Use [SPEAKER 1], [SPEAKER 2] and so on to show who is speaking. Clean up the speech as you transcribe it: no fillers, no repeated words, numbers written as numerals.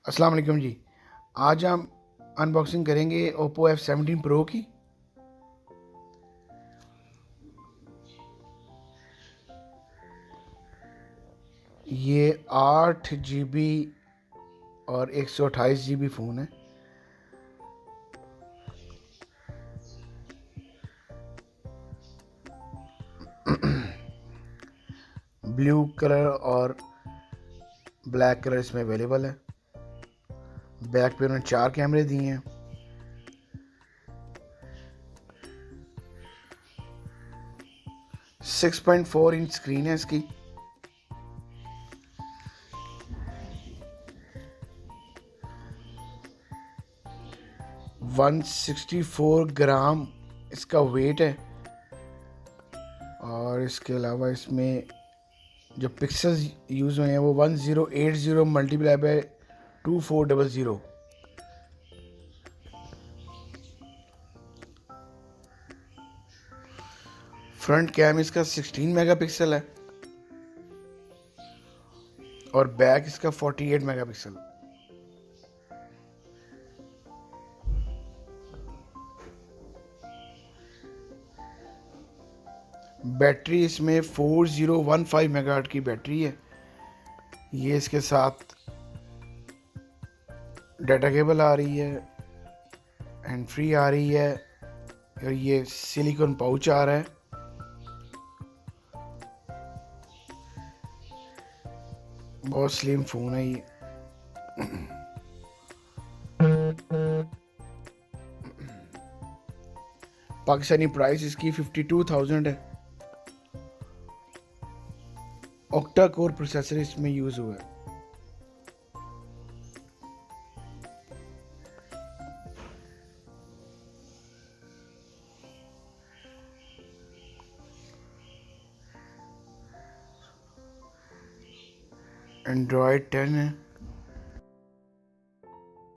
[SPEAKER 1] अस्सलाम वालेकुम जी। आज हम अनबॉक्सिंग करेंगे ओप्पो F17 प्रो की। ये 8 GB और 128 GB फ़ोन है। ब्लू कलर और ब्लैक कलर इसमें अवेलेबल है। बैक पे उन्होंने 4 कैमरे दिए हैं। सिक्स 6.4 इंच स्क्रीन है इसकी। वन 164 ग्राम इसका वेट है। और इसके अलावा इसमें जो पिक्सल्स यूज़ हुए हैं वो 1080 मल्टीप्लाई बाय 2400। फ्रंट कैम इसका 16 मेगापिक्सल है और बैक इसका 48 मेगापिक्सल। बैटरी इसमें 4015 मेगाहर्ट्ज़ की बैटरी है। ये इसके साथ डाटा केबल आ रही है, हैंड फ्री आ रही है और ये सिलिकॉन पाउच आ रहा है। बहुत स्लिम फ़ोन है ये। पाकिस्तानी प्राइस इसकी 52,000 है। ऑक्टाकोर प्रोसेसर इसमें यूज़ हुआ है। एंड्रॉयड 10 है।